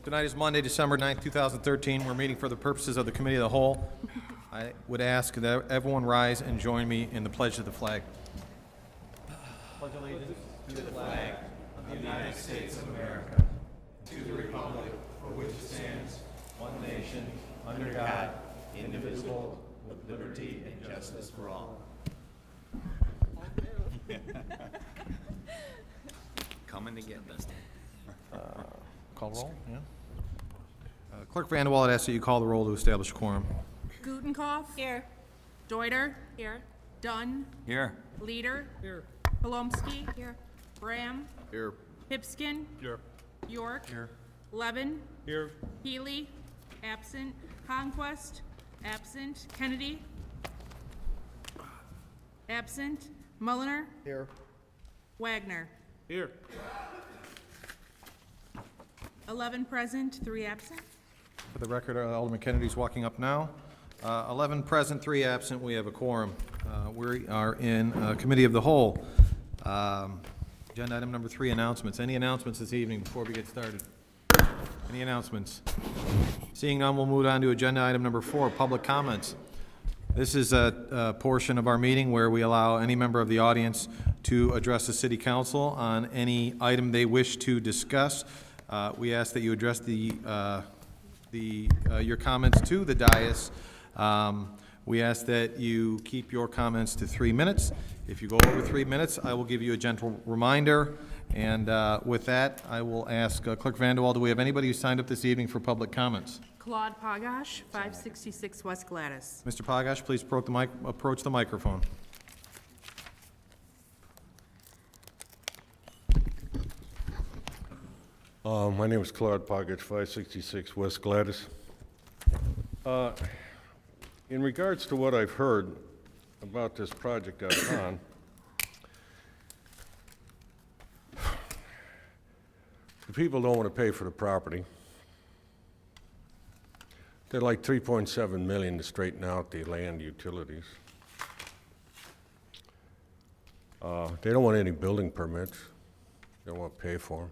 Tonight is Monday, December 9th, 2013. We're meeting for the purposes of the Committee of the Whole. I would ask that everyone rise and join me in the pledge of the flag. Pledge allegiance to the flag of the United States of America, to the republic for which it stands, one nation, under God, indivisible, with liberty and justice for all. Coming to get us. Call roll, yeah. Clerk Vanderwall, I'd ask that you call the roll to establish a quorum. Gutenkopf. Here. Deuter. Here. Dunn. Here. Leader. Here. Polomsky. Here. Bram. Here. Hipskin. Here. York. Here. Levin. Here. Healy. Absent. Conquest. Absent. Kennedy. Absent. Mulliner. Here. Wagner. Here. 11 present, 3 absent. For the record, Alderman Kennedy's walking up now. 11 present, 3 absent. We have a quorum. We are in Committee of the Whole. Agenda item number 3, announcements. Any announcements this evening before we get started? Any announcements? Seeing none, we'll move on to agenda item number 4, public comments. This is a portion of our meeting where we allow any member of the audience to address the City Council on any item they wish to discuss. We ask that you address your comments to the dais. We ask that you keep your comments to 3 minutes. If you go over 3 minutes, I will give you a gentle reminder. And with that, I will ask Clerk Vanderwall, do we have anybody who signed up this evening for public comments? Claude Pagash, 566 West Gladys. Mr. Pagash, please approach the microphone. My name is Claude Pagash, 566 West Gladys. In regards to what I've heard about this project out on, the people don't want to pay for the property. They're like $3.7 million to straighten out the land utilities. They don't want any building permits. They don't want to pay for them.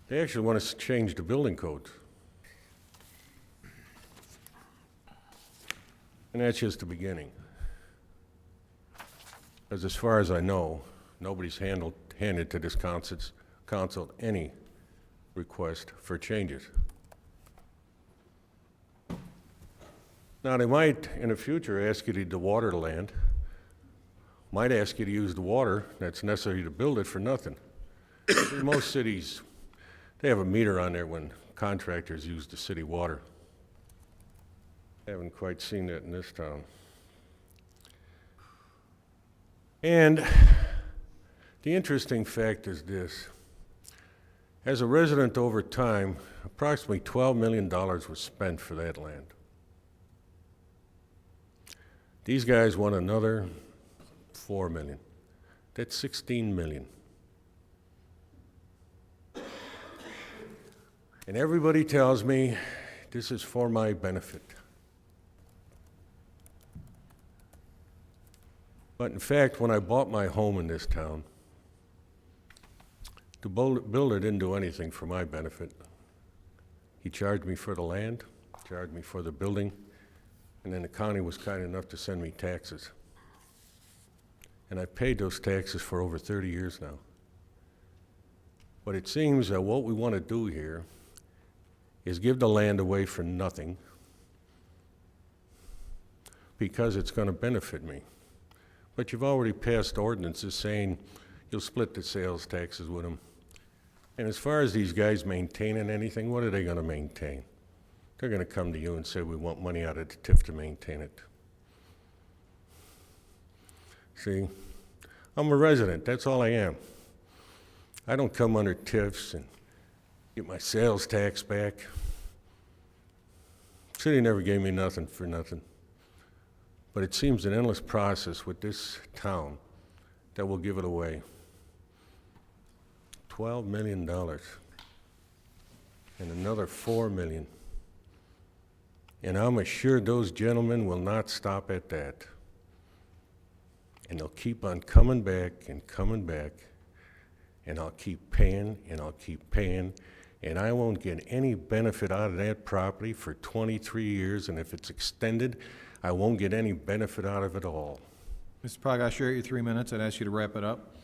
They actually want to change the building codes. And that's just the beginning. Because as far as I know, nobody's handed to this council any request for changes. Now, they might, in the future, ask you to dewater the land, might ask you to use the water that's necessary to build it for nothing. In most cities, they have a meter on there when contractors use the city water. Haven't quite seen that in this town. And the interesting fact is this. As a resident over time, approximately $12 million was spent for that land. These guys want another $4 million. That's $16 million. And everybody tells me this is for my benefit. But in fact, when I bought my home in this town, the builder didn't do anything for my benefit. He charged me for the land, charged me for the building, and then the county was kind enough to send me taxes. And I've paid those taxes for over 30 years now. But it seems that what we want to do here is give the land away for nothing because it's going to benefit me. But you've already passed ordinances saying you'll split the sales taxes with them. And as far as these guys maintaining anything, what are they going to maintain? They're going to come to you and say, we want money out of the TIF to maintain it. See, I'm a resident, that's all I am. I don't come under TIFs and get my sales tax back. City never gave me nothing for nothing. But it seems an endless process with this town that will give it away. $12 million and another $4 million. And I'm assured those gentlemen will not stop at that. And they'll keep on coming back and coming back. And I'll keep paying and I'll keep paying. and I won't get any benefit out of that property for 23 years, and if it's extended, I won't get any benefit out of it all. Mr. Pragash, you're at your 3 minutes. I'd ask you to wrap it up.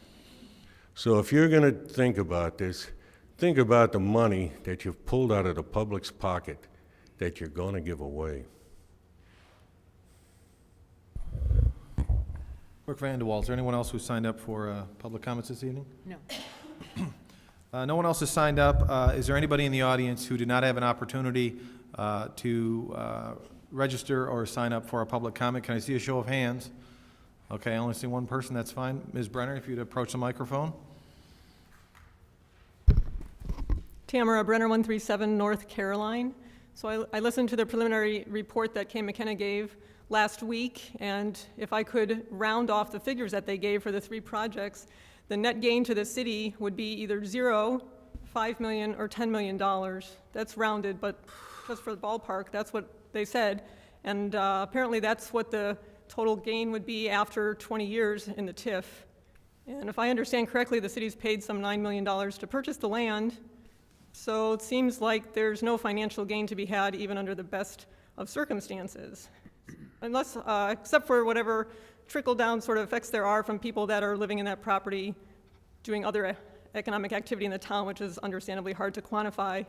So if you're gonna think about this, think about the money that you've pulled out of the public's pocket that you're gonna give away. Clerk Vanderwall, is there anyone else who signed up for public comments this evening? No. No one else has signed up. Is there anybody in the audience who did not have an opportunity to register or sign up for a public comment? Can I see a show of hands? Okay, I only see one person. That's fine. Ms. Brenner, if you'd approach the microphone. Tamara Brenner, 137 North Caroline. So I listened to the preliminary report that Kay McKenna gave last week, and if I could round off the figures that they gave for the 3 projects, the net gain to the city would be either 0, $5 million, or $10 million. That's rounded, but just for the ballpark, that's what they said. And apparently that's what the total gain would be after 20 years in the TIF. And if I understand correctly, the city's paid some $9 million to purchase the land. So it seems like there's no financial gain to be had even under the best of circumstances. Unless, except for whatever trickle-down sort of effects there are from people that are living in that property, doing other economic activity in the town, which is understandably hard to quantify.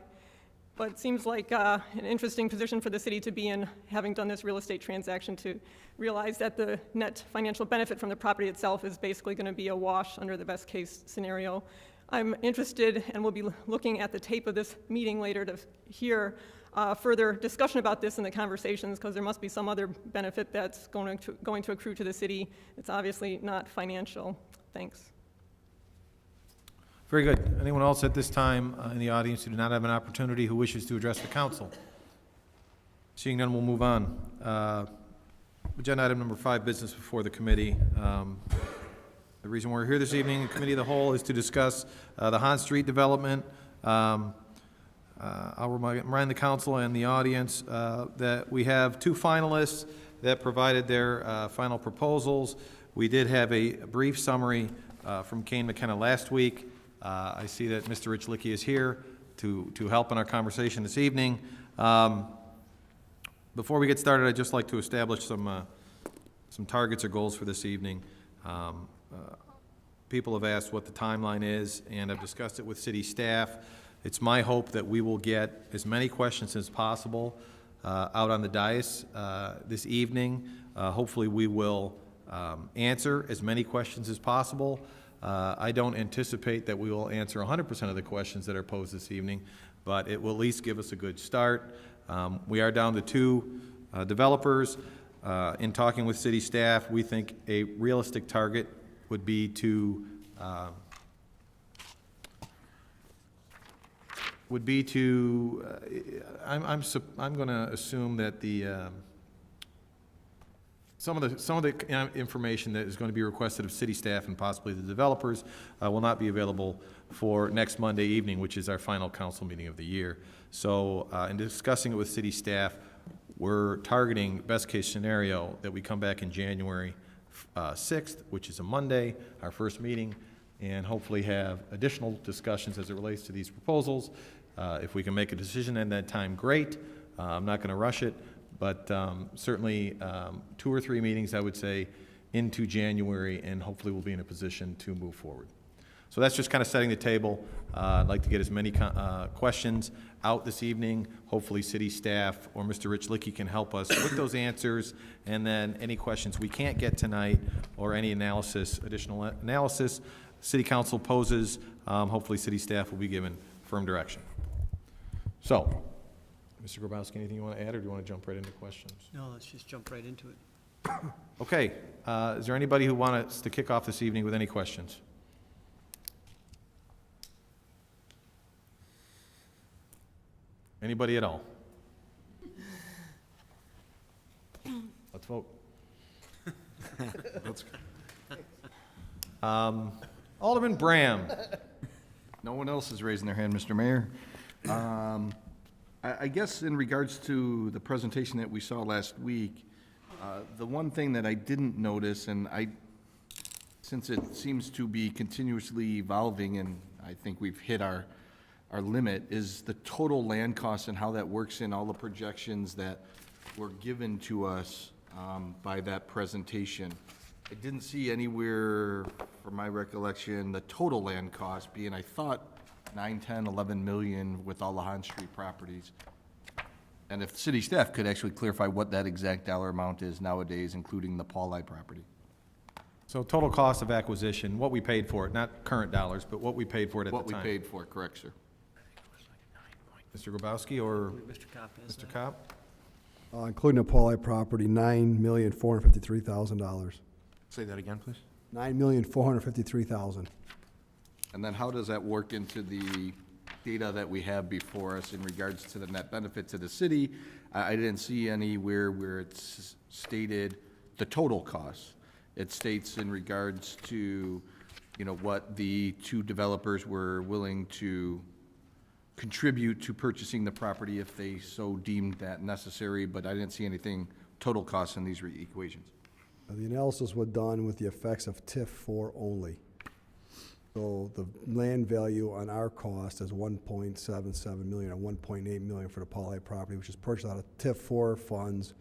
But it seems like an interesting position for the city to be in, having done this real estate transaction, to realize that the net financial benefit from the property itself is basically going to be a wash under the best-case scenario. I'm interested, and we'll be looking at the tape of this meeting later to hear further discussion about this in the conversations, because there must be some other benefit that's going to accrue to the city. It's obviously not financial. Thanks. Very good. Anyone else at this time in the audience who did not have an opportunity who wishes to address the council? Seeing none, we'll move on. Agenda item number 5, business before the committee. The reason we're here this evening in Committee of the Whole is to discuss the Hahn Street development. I'll remind the council and the audience that we have 2 finalists that provided their final proposals. We did have a brief summary from Kay McKenna last week. I see that Mr. Rich Licky is here to help in our conversation this evening. Before we get started, I'd just like to establish some targets or goals for this evening. People have asked what the timeline is, and I've discussed it with city staff. It's my hope that we will get as many questions as possible out on the dais this evening. Hopefully we will answer as many questions as possible. I don't anticipate that we will answer 100% of the questions that are posed this evening, but it will at least give us a good start. We are down to 2 developers. In talking with city staff, we think a realistic target would be to I'm going to assume that some of the information that is going to be requested of city staff and possibly the developers will not be available for next Monday evening, which is our final council meeting of the year. So in discussing it with city staff, we're targeting best case scenario that we come back in January 6th, which is a Monday, our first meeting, and hopefully have additional discussions as it relates to these proposals. If we can make a decision in that time, great. I'm not going to rush it, but certainly 2 or 3 meetings, I would say, into January, and hopefully we'll be in a position to move forward. So that's just kind of setting the table. I'd like to get as many questions out this evening. Hopefully city staff or Mr. Rich Licky can help us with those answers, and then any questions we can't get tonight or any additional analysis city council poses, hopefully city staff will be given firm direction. So, Mr. Grabowski, anything you want to add, or do you want to jump right into questions? No, let's just jump right into it. Okay. Is there anybody who wants to kick off this evening with any questions? Anybody at all? Let's vote. Alderman Bram. No one else is raising their hand, Mr. Mayor. I guess in regards to the presentation that we saw last week, the one thing that I didn't notice, and since it seems to be continuously evolving, and I think we've hit our our limit is the total land cost and how that works in all the projections that were given to us by that presentation. I didn't see anywhere, from my recollection, the total land cost being, I thought, 9, 10, 11 million with all the Han Street properties. And if city staff could actually clarify what that exact dollar amount is nowadays, including the Pauli property. So total cost of acquisition, what we paid for it, not current dollars, but what we paid for it at the What time. we paid for, correct, sir? Mr. Grabowski or Mr. Kopp? Including the Pauli property, $9,453,000. Say that again, please. $9,453,000. And then how does that work into the data that we have before us in regards to the net benefit to the city? I didn't see anywhere where it's stated the total cost. It states in regards to, you know, what the two developers were willing to contribute to purchasing the property if they so deemed that necessary, but I didn't see anything total cost in these equations. The analysis was done with the effects of TIF 4 only. So the land value on our cost is $1.77 million or $1.8 million for the Pauli property, which is purchased out of TIF 4 funds.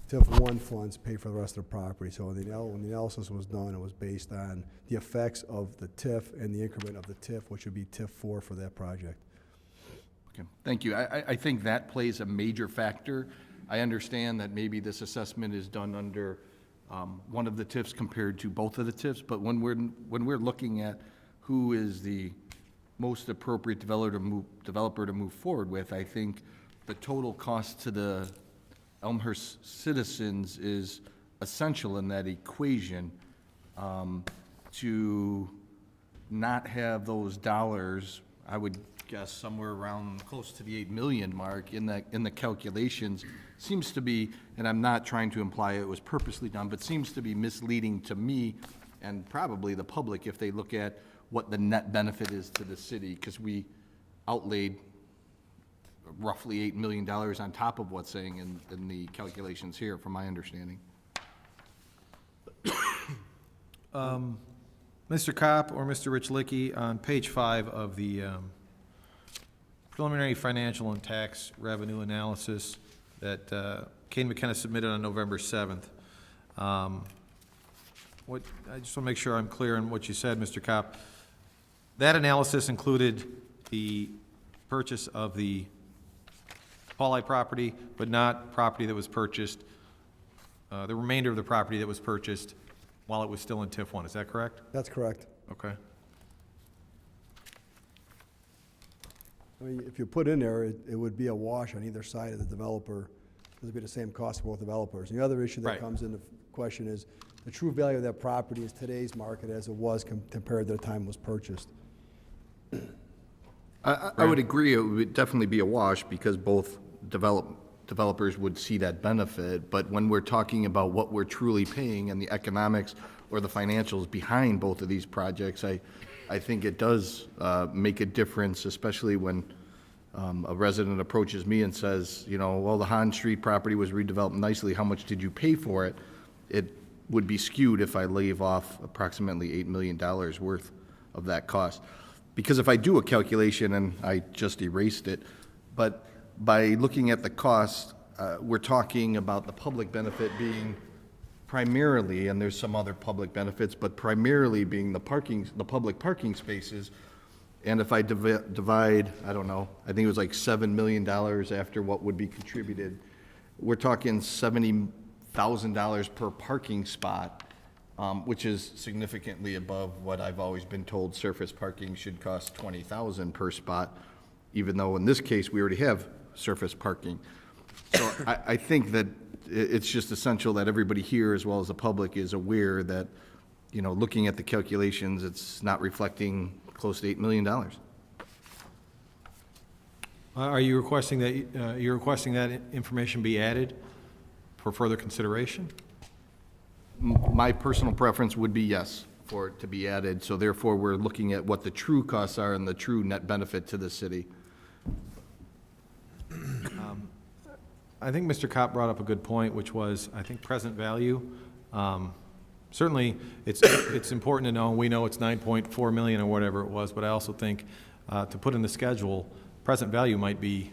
TIF 1 funds pay for the rest of the property. So when the analysis was done, it was based on the effects of the TIF and the increment of the TIF, which would be TIF 4 for that project. Okay, thank you. I think that plays a major factor. I understand that maybe this assessment is done under one of the TIFs compared to both of the TIFs, but when we're looking at who is the most appropriate developer to move forward with, I think the total cost to the Elmhurst citizens is essential in that equation. To not have those dollars, I would guess somewhere around close to the 8 million mark in the calculations, seems to be, and I'm not trying to imply it was purposely done, but seems to be misleading to me and probably the public if they look at what the net benefit is to the city, because we outlaid roughly $8 million on top of what's saying in the calculations here, from my understanding. Mr. Kopp or Mr. Richlicki, on page 5 of the preliminary financial and tax revenue analysis that Kane McKenna submitted on November 7th. I just want to make sure I'm clear on what you said, Mr. Kopp. That analysis included the purchase of the Pauli property, but not property that was purchased, the remainder of the property that was purchased while it was still in TIF 1. Is that correct? That's correct. Okay. I mean, if you put in there, it would be a wash on either side of the developer. It would be the same cost for both developers. And the other issue that Right. comes into question is the true value of that property is today's market as it was compared to the time it was purchased. I would agree, it would definitely be a wash because both developers would see that benefit, but when we're talking about what we're truly paying and the economics or the financials behind both of these projects, I think it does make a difference, especially when a resident approaches me and says, you know, well, the Han Street property was redeveloped nicely, how much did you pay for it? It would be skewed if I leave off approximately $8 million worth of that cost. Because if I do a calculation, and I just erased it, but by looking at the cost, we're talking about the public benefit being primarily, and there's some other public benefits, but primarily being the public parking spaces. And if I divide, I don't know, I think it was like $7 million after what would be contributed, we're talking $70,000 per parking spot, which is significantly above what I've always been told surface parking should cost $20,000 per spot, even though in this case, we already have surface parking. So I think that it's just essential that everybody here, as well as the public, is aware that, you know, looking at the calculations, it's not reflecting close to $8 million. Are you requesting that information be added for further consideration? My personal preference would be yes, for it to be added, so therefore we're looking at what the true costs are and the true net benefit to the city. I think Mr. Kopp brought up a good point, which was, I think, present value. Certainly, it's important to know, and we know it's 9.4 million or whatever it was, but I also think to put in the schedule, present value might be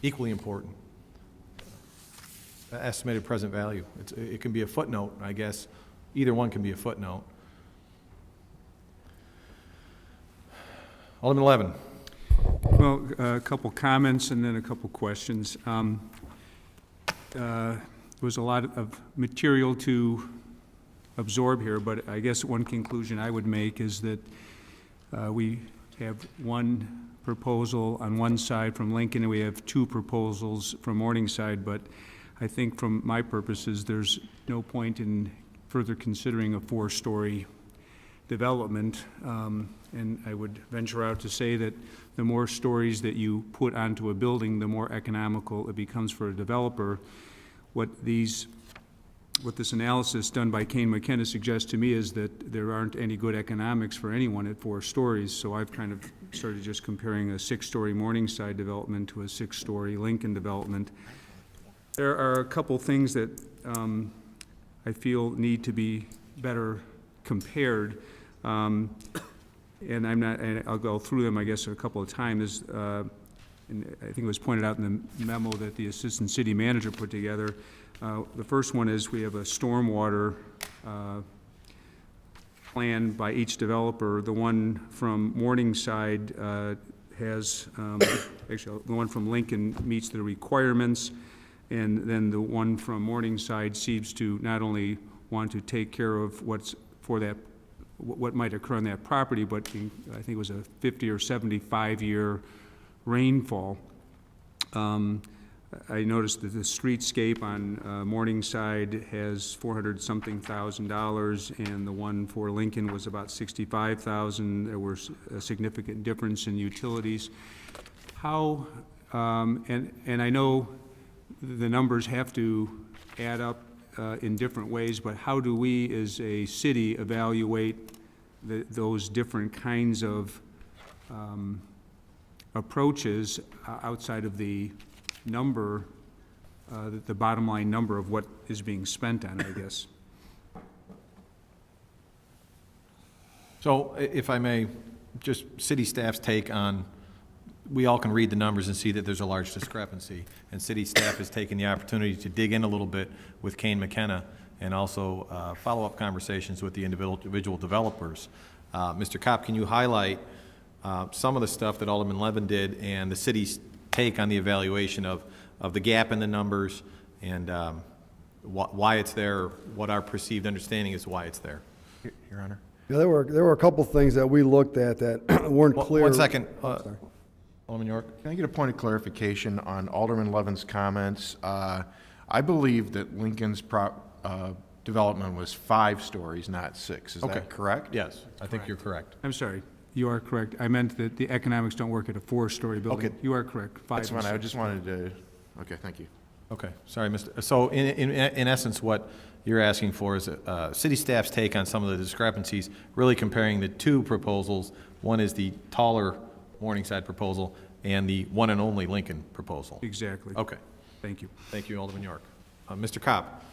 equally important. Estimated present value. It can be a footnote, I guess. Either one can be a footnote. Alderman Levin. Well, a couple comments and then a couple questions. There was a lot of material to absorb here, but I guess one conclusion I would make is that we have one proposal on one side from Lincoln, and we have two proposals from Morningside, but I think from my purposes, there's no point in further considering a four-story development, and I would venture out to say that the more stories that you put onto a building, the more economical it becomes for a developer. What this analysis done by Kane McKenna suggests to me is that there aren't any good economics for anyone at 4 stories, so I've kind of started just comparing a 6-story Morningside development to a 6-story Lincoln development. There are a couple things that I feel need to be better compared, and I'll go through them, I guess, a couple of times. And I think it was pointed out in the memo that the assistant city manager put together. The first one is we have a stormwater plan by each developer. The one from Morningside has, actually, the one from Lincoln meets the requirements, and then the one from Morningside seems to not only want to take care of what might occur on that property, but I think it was a 50 or 75-year rainfall. I noticed that the streetscape on Morningside has $400-something-thousand, and the one for Lincoln was about $65,000. There was a significant difference in utilities. How, and I know the numbers have to add up in different ways, but how do we as a city evaluate those different kinds of approaches outside of the number, the bottom line number of what is being spent on, I guess? So if I may, just city staff's take on, we all can read the numbers and see that there's a large discrepancy, and city staff has taken the opportunity to dig in a little bit with Kane McKenna and also follow-up conversations with the individual developers. Mr. Kopp, can you highlight some of the stuff that Alderman Levin did and the city's take on the evaluation of the gap in the numbers and why it's there, what our perceived understanding is why it's there? Your Honor. Yeah, there were a couple things that we looked at that weren't clear. 1 second. Sorry. Alderman York. Can I get a point of clarification on Alderman Levin's comments? I believe that Lincoln's development was 5 stories, not 6. Is that correct? Yes, I think you're correct. I'm sorry. You are correct. I meant that the economics don't work at a 4-story building. Okay. You are correct. 5 That's and fine. I 6. just wanted to, okay, thank you. Okay, sorry, Mr. So in essence, what you're asking for is city staff's take on some of the discrepancies, really comparing the two proposals. One is the taller Morningside proposal and the one and only Lincoln proposal. Exactly. Okay. Thank you. Thank you, Alderman York. Mr. Kopp.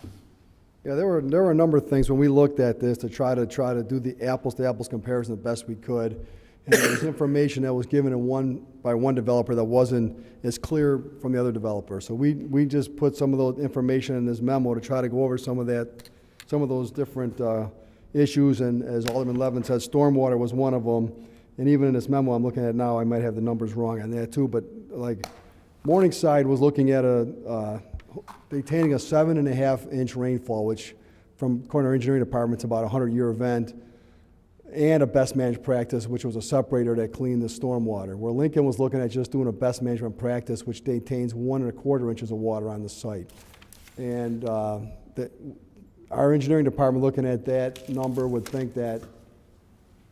Yeah, there were a number of things when we looked at this to try to do the apples-to-apples comparison the best we could. And there was information that was given by one developer that wasn't as clear from the other developer. So we just put some of those information in this memo to try to go over some of those different issues. And as Alderman Levin said, stormwater was one of them. And even in this memo I'm looking at now, I might have the numbers wrong on that too. But like Morningside was looking at maintaining a 7.5-inch rainfall, which from according to our engineering department, it's about a 100-year event, and a best managed practice, which was a separator that cleaned the stormwater. Where Lincoln was looking at just doing a best management practice, which maintains 1.25 inches of water on the site. And our engineering department looking at that number would think that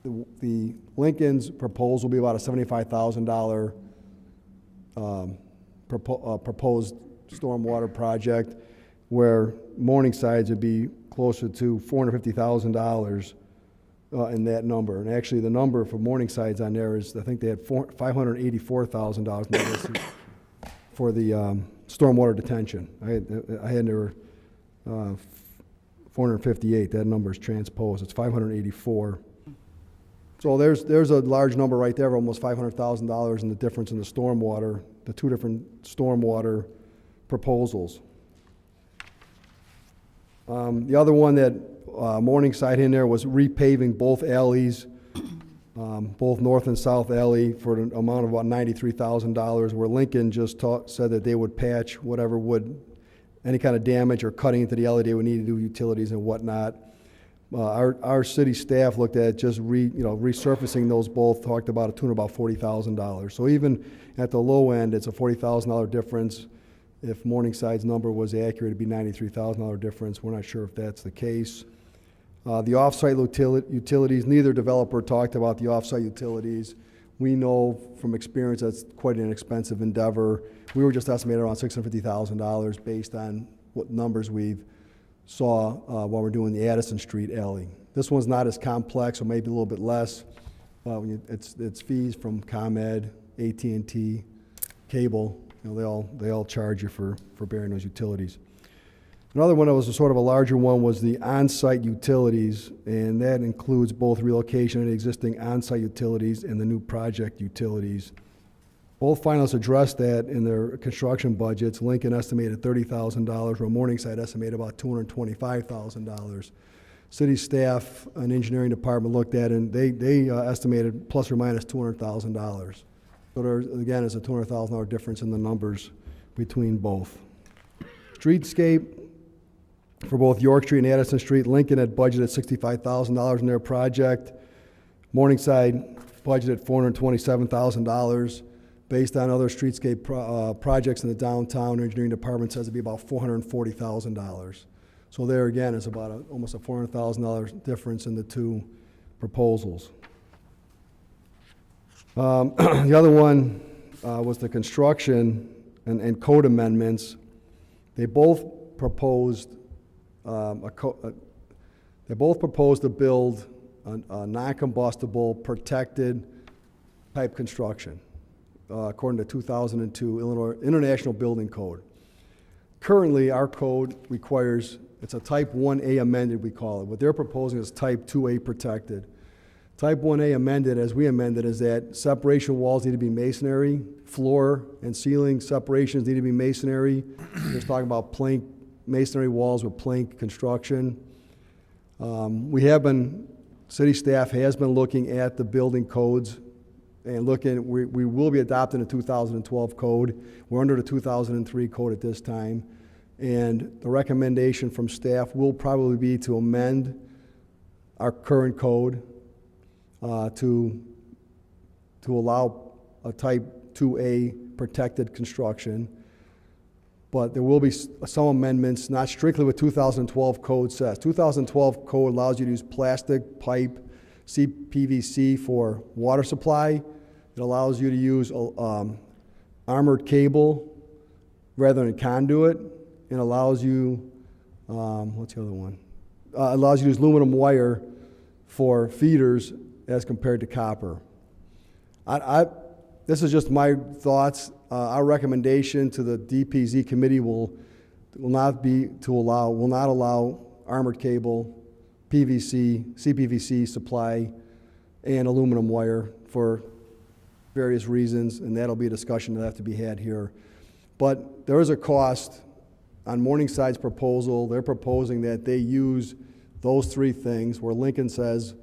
the Lincoln's proposal will be about a $75,000 proposed stormwater project, where Morningside's would be closer to $450,000 in that number. And actually, the number for Morningside's on there is, I think they had $584,000 for the stormwater detention. I had there 458. That number is transposed. It's 584 So there's a large number right there, of almost $500,000 in the difference in the stormwater, the two different stormwater proposals. The other one that Morningside in there was repaving both alleys, both north and south alley for an amount of about $93,000, where Lincoln just said that they would patch whatever would, any kind of damage or cutting into the alley, they would need to do utilities and whatnot. Our city staff looked at just resurfacing those both, talked about a tune of about $40,000. So even at the low end, it's a $40,000 difference. If Morningside's number was accurate, it'd be $93,000 difference. We're not sure if that's the case. The off-site utilities, neither developer talked about the off-site utilities. We know from experience that's quite an expensive endeavor. We were just estimated around $650,000 based on what numbers we've saw while we're doing the Addison Street alley. This one's not as complex, or maybe a little bit less. It's fees from ComEd, AT&T, cable. They all charge you for bearing those utilities. Another one that was a sort of a larger one was the on-site utilities, and that includes both relocation of the existing on-site utilities and the new project utilities. Both finalists addressed that in their construction budgets. Lincoln estimated $30,000, while Morningside estimated about $225,000. City staff and engineering department looked at it, and they estimated plus or minus $200,000. So there, again, is a $200,000 difference in the numbers between both. Streetscape, for both York Street and Addison Street, Lincoln had budgeted $65,000 in their project. Morningside budgeted $427,000. Based on other streetscape projects in the downtown, engineering department says it'd be about $440,000. So there again is about almost a $400,000 difference in the two proposals. The other one was the construction and code amendments. They both proposed to build a non-combustible, protected type construction, according to 2002 Illinois International Building Code. Currently, our code requires, it's a Type 1A amended, we call it. What they're proposing is Type 2A protected. Type 1A amended, as we amended, is that separation walls need to be masonry, floor and ceiling separations need to be masonry. We're talking about plank, masonry walls with plank construction. City staff has been looking at the building codes and we will be adopting the 2012 code. We're under the 2003 code at this time. And the recommendation from staff will probably be to amend our current code to allow a Type 2A protected construction. But there will be some amendments, not strictly what 2012 code says. 2012 code allows you to use plastic pipe, CPVC for water supply. It allows you to use armored cable rather than conduit. It allows you, what's the other one? Allows you to use aluminum wire for feeders as compared to copper. This is just my thoughts. Our recommendation to the DPZ committee will not allow armored cable, PVC, CPVC supply, and aluminum wire for various reasons, and that'll be a discussion that'll have to be had here. But there is a cost on Morningside's proposal. They're proposing that they use those three things, where Lincoln says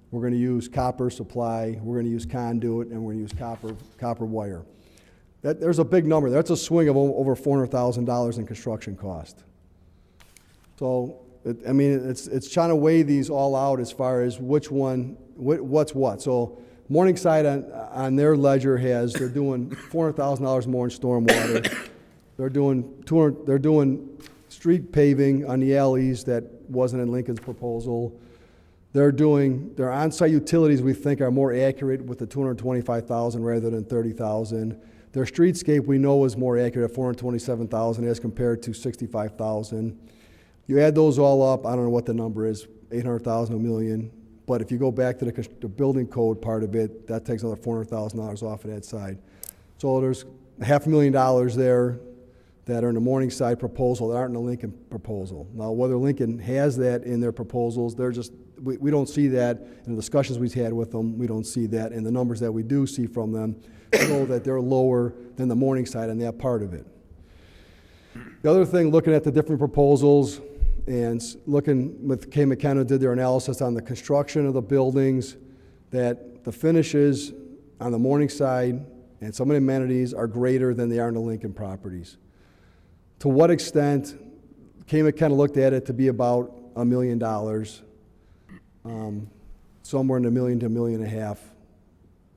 we're going to use copper supply, we're going to use conduit, and we're going to use copper wire. There's a big number. That's a swing of over $400,000 in construction cost. So, it's trying to weigh these all out as far as which one, what's what. So, Morningside on their ledger they're doing $400,000 more in stormwater. They're doing street paving on the alleys that wasn't in Lincoln's proposal. Their on-site utilities, we think, are more accurate with the $225,000 rather than $30,000. Their streetscape, we know, is more accurate at $427,000 as compared to $65,000. You add those all up, I don't know what the number is, $800,000, $1 million. But if you go back to the building code part of it, that takes another $400,000 off of that side. So there's $500,000 there that are in the Morningside proposal that aren't in the Lincoln proposal. Now, whether Lincoln has that in their proposals, we don't see that in the discussions we've had with them. We don't see that in the numbers that we do see from them, show that they're lower than the Morningside on that part of it. The other thing, looking at the different proposals and looking with K. McKenna did their analysis on the construction of the buildings, that the finishes on the Morningside and some of the amenities are greater than they are in the Lincoln properties. To what extent, K. McKenna looked at it to be about $1 million, somewhere in the $1 million to $1.5 million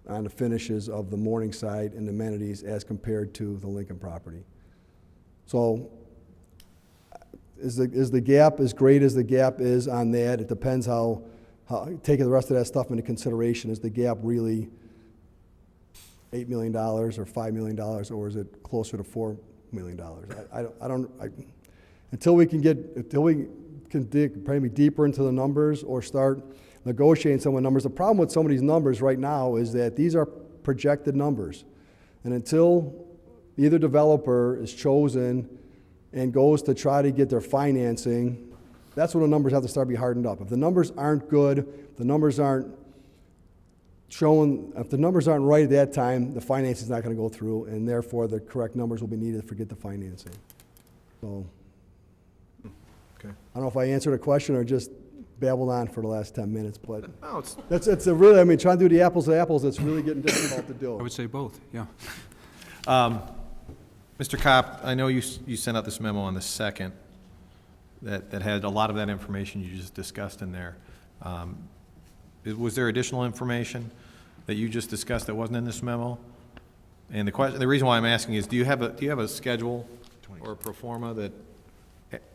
on the finishes of the Morningside and amenities as compared to the Lincoln property. So is the gap as great as the gap is on that? It depends how taking the rest of that stuff into consideration, is the gap really $8 million or $5 million, or is it closer to $4 million? Until we can dig probably deeper into the numbers or start negotiating some of the numbers. The problem with some of these numbers right now is that these are projected numbers. And until either developer is chosen and goes to try to get their financing, that's when the numbers have to start to be hardened up. If the numbers aren't good, if the numbers aren't right at that time, the financing is not going to go through, and therefore the correct numbers will be needed to get the financing. So, Okay. I don't know if I answered a question or just babbled on for the last 10 minutes, but No, it's, it's a really, I mean, trying to do the apples to apples, it's really getting difficult to do. I would say both, yeah. Mr. Kopp, I know you sent out this memo on the 2nd that had a lot of that information you just discussed in there. Was there additional information that you just discussed that wasn't in this memo? And the reason why I'm asking is, do you have a schedule or a pro forma that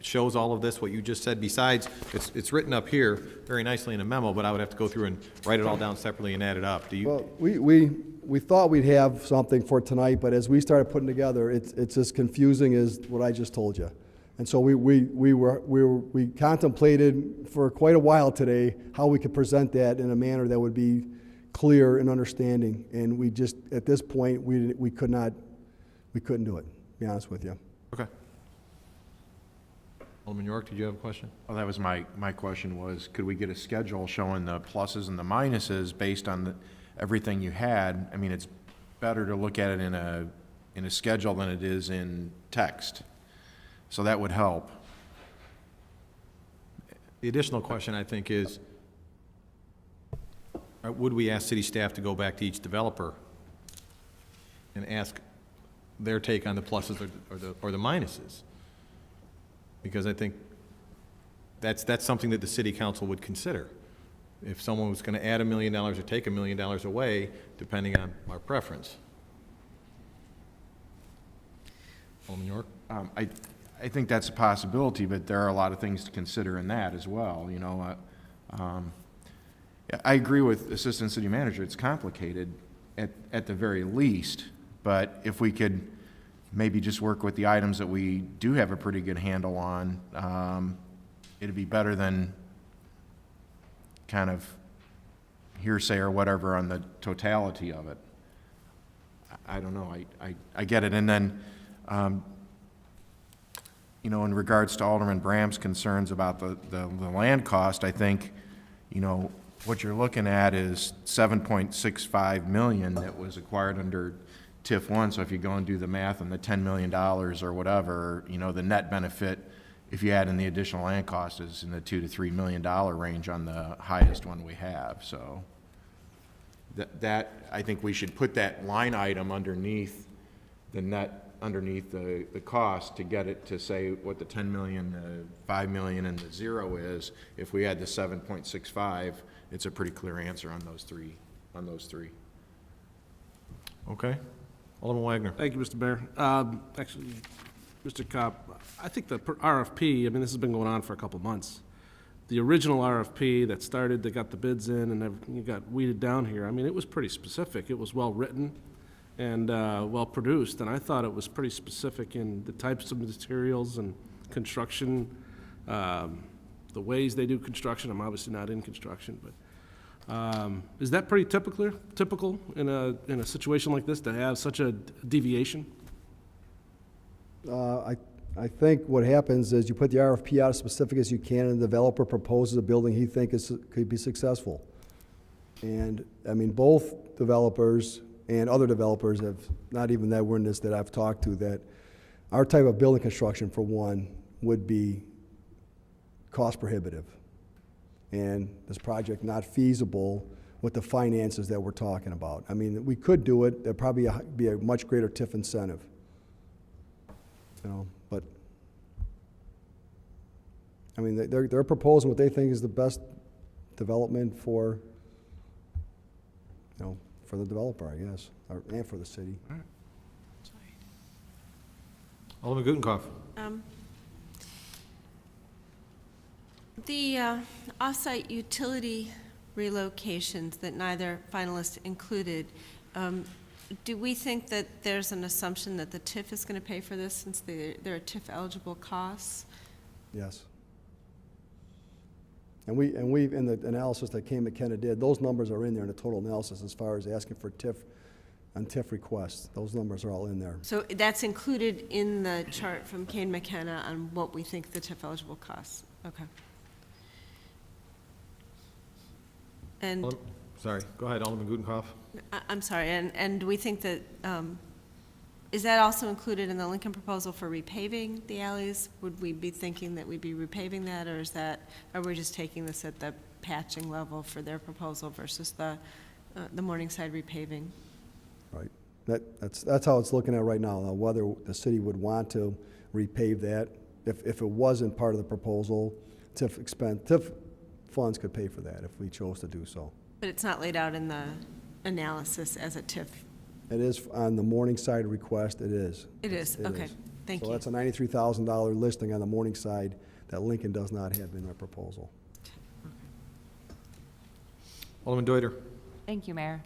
shows all of this, what you just said? Besides, it's written up here very nicely in a memo, but I would have to go through and write it all down separately and add it up. Do you? Well, we thought we'd have something for tonight, but as we started putting together, it's as confusing as what I just told you. And so we contemplated for quite a while today how we could present that in a manner that would be clear and understanding. And we just, at this point, we couldn't do it, to be honest with you. Okay. Alderman York, did you have a question? Well, that was my question was, could we get a schedule showing the pluses and the minuses based on everything you had? I mean, it's better to look at it in a schedule than it is in text. So that would help. The additional question, I think, is, would we ask city staff to go back to each developer and ask their take on the pluses or the minuses? Because I think that's something that the city council would consider. If someone was going to add $1 million or take $1 million away, depending on our preference. Alderman York? I think that's a possibility, but there are a lot of things to consider in that as well, you know. I agree with Assistant City Manager. It's complicated at the very least, but if we could maybe just work with the items that we do have a pretty good handle on, it'd be better than kind of hearsay or whatever on the totality of it. I don't know. I get it. And then, you know, in regards to Alderman Bram's concerns about the land cost, I think, you know, what you're looking at is $7.65 million that was acquired under TIF 1. So if you go and do the math on the $10 million or whatever, you know, the net benefit, if you add in the additional land cost, is in the $2 to $3 million range on the highest one we have. So that I think we should put that line item underneath the net, underneath the cost, to get it to say what the 10 million, the 5 million, and the 0 is. If we add the 7.65, it's a pretty clear answer on those three. Okay. Alderman Wagner. Thank you, Mr. Mayor. Actually, Mr. Kopp, I think the RFP, I mean, this has been going on for a couple months. The original RFP that started, that got the bids in and everything got weeded down here, I mean, it was pretty specific. It was well-written and well-produced, and I thought it was pretty specific in the types of materials and construction, the ways they do construction. I'm obviously not in construction, but is that pretty typical in a situation like this to have such a deviation? I think what happens is you put the RFP out as specific as you can, and the developer proposes a building he thinks could be successful. And, I mean, both developers and other developers have, not even that witness that I've talked to, that our type of building construction, for one, would be cost prohibitive. And this project not feasible with the finances that we're talking about. I mean, we could do it, there'd probably be a much greater TIF incentive. You know, but, I mean, they're proposing what they think is the best development for, you know, for the developer, I guess, and for the city. Alderman Gutenkopf. The off-site utility relocations that neither finalist included, do we think that there's an assumption that the TIF is going to pay for this since they're TIF-eligible costs? Yes. And we, in the analysis that Kane McKenna did, those numbers are in there in the total analysis as far as asking for TIF, on TIF requests. Those numbers are all in there. So that's included in the chart from Kane McKenna on what we think the TIF-eligible costs? Okay. And Sorry, go ahead, Alderman Gutenkopf. I'm sorry, and we think that, is that also included in the Lincoln proposal for repaving the alleys? Would we be thinking that we'd be repaving that, or are we just taking this at the patching level for their proposal versus the Morningside repaving? Right. That's how it's looking at right now, whether the city would want to repave that. If it wasn't part of the proposal, TIF funds could pay for that if we chose to do so. But it's not laid out in the analysis as a TIF? It is on the Morningside request, it is. It is, okay, thank you. So that's a $93,000 listing on the Morningside that Lincoln does not have in their proposal. Alderman Deuter. Thank you, Mayor.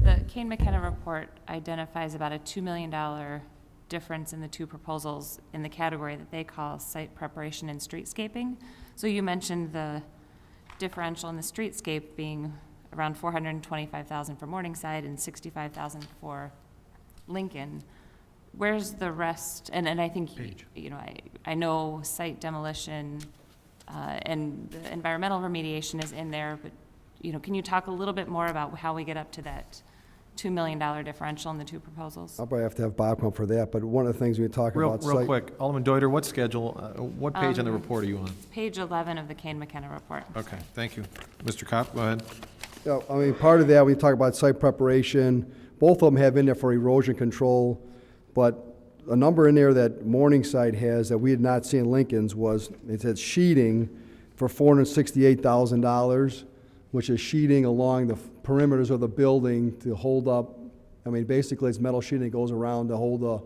The Kane McKenna report identifies about a $2 million difference in the two proposals in the category that they call site preparation and streetscaping. So you mentioned the differential in the streetscape being around $425,000 for Morningside and $65,000 for Lincoln. Where's the rest? And I think, you know, I know site demolition and the environmental remediation is in there, but, you know, can you talk a little bit more about how we get up to that $2 million differential in the two proposals? I'll probably have to have Bob come for that, but one of the things we talk about Real quick, Alderman Deuter, what schedule, what page on the report are you on? Page 11 of the Kane McKenna report. Okay, thank you. Mr. Kopp, go ahead. Yeah, I mean, part of that, we talk about site preparation. Both of them have in there for erosion control, but a number in there that Morningside has that we had not seen in Lincoln's was, it said sheeting for $468,000, which is sheeting along the perimeters of the building to hold up. I mean, basically, it's metal sheeting that goes around to hold the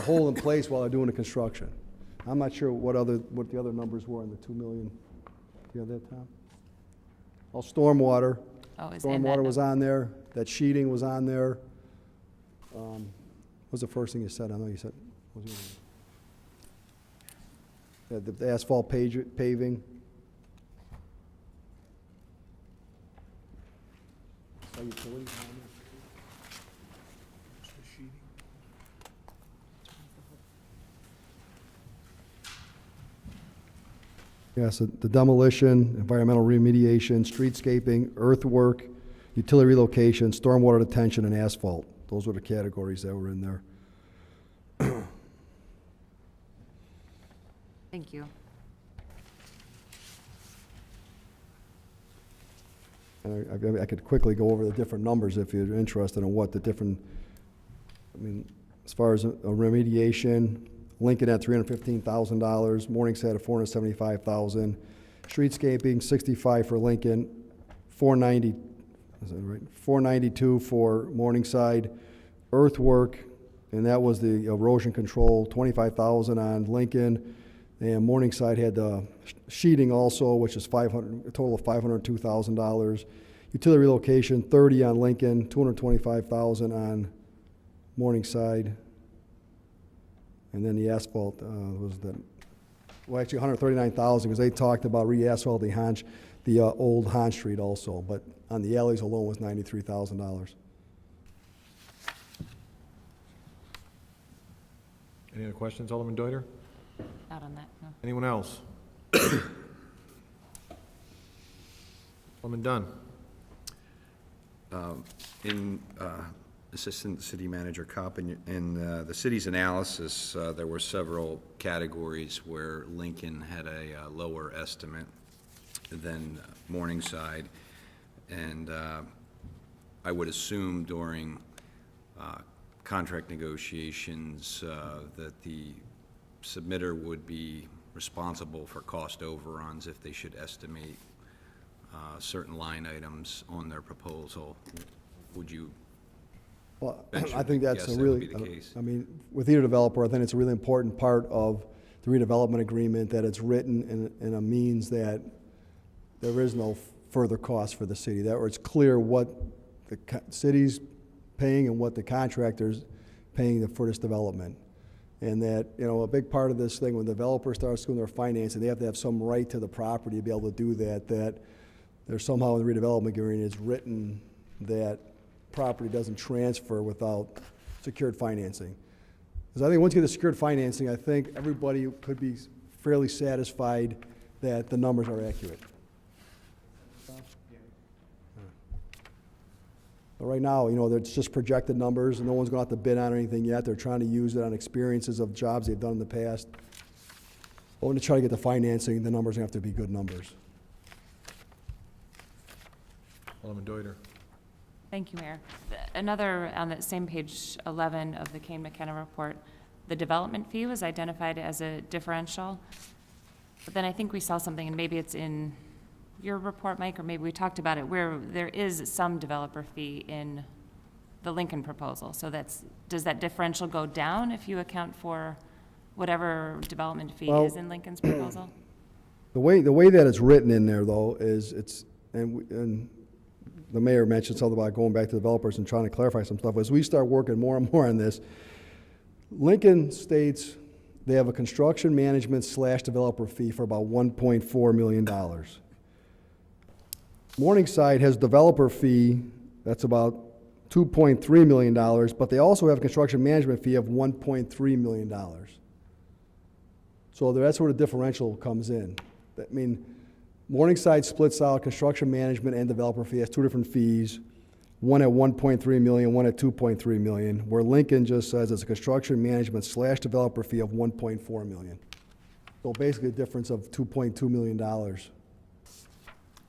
hole in place while they're doing the construction. I'm not sure what the other numbers were in the $2 million. Do you have that, Tom? Well, stormwater. Oh, is in that Stormwater was number? on there. That sheeting was on there. What was the first thing you said? I know you said. What was the other one? The asphalt paving. Utilities on there. Yes, the demolition, environmental remediation, streetscaping, earthwork, utility relocation, stormwater detention, and asphalt. Those were the categories that were in there. Thank you. And I could quickly go over the different numbers if you're interested in what the different, I mean, as far as a remediation, Lincoln at $315,000, Morningside at $475,000, streetscaping $65 for Lincoln, $490, is that right? $492 for Morningside, earthwork, and that was the erosion control, $25,000 on Lincoln, and Morningside had the sheeting also, which is a total of $502,000. Utility relocation, $30 on Lincoln, $225,000 on Morningside. And then the asphalt was actually $139,000 because they talked about re-asphalting the old Hahn Street also, but on the alleys alone was $93,000. Any other questions, Alderman Deuter? Not on that, no. Anyone else? Alderman Dunn. In Assistant City Manager Kopp, in the city's analysis, there were several categories where Lincoln had a lower estimate than Morningside. And I would assume during contract negotiations that the submitter would be responsible for cost overruns if they should estimate certain line items on their proposal. Would you Well, venture I think to that's guess a that would really, be the case? I mean, with either developer, I think it's a really important part of the redevelopment agreement that it's written in a means that there is no further cost for the city, that it's clear what the city's paying and what the contractor's paying for this development. And that, you know, a big part of this thing, when the developer starts doing their financing, they have to have some right to the property to be able to do that, that there's somehow in the redevelopment agreement it's written that property doesn't transfer without secured financing. Because I think once you get the secured financing, I think everybody could be fairly satisfied that the numbers are accurate. But right now, you know, it's just projected numbers, and no one's going to have to bid on anything yet. They're trying to use it on experiences of jobs they've done in the past. But when they try to get the financing, the numbers have to be good numbers. Alderman Deuter. Thank you, Mayor. Another, on that same page 11 of the Kane McKenna report, the development fee was identified as a differential. But then I think we saw something, and maybe it's in your report, Mike, or maybe we talked about it, where there is some developer fee in the Lincoln proposal. So does that differential go down if you account for whatever development fee is in Lincoln's proposal? The way that it's written in there, though, is and the mayor mentioned something about going back to developers and trying to clarify some stuff. As we start working more and more on this, Lincoln states they have a construction management / developer fee for about $1.4 million. Morningside has developer fee that's about $2.3 million, but they also have a construction management fee of $1.3 million. So that's where the differential comes in. I mean, Morningside splits out construction management and developer fee as two different fees, one at $1.3 million, one at $2.3 million, where Lincoln just says it's a construction management / developer fee of $1.4 million. So basically a difference of $2.2 million.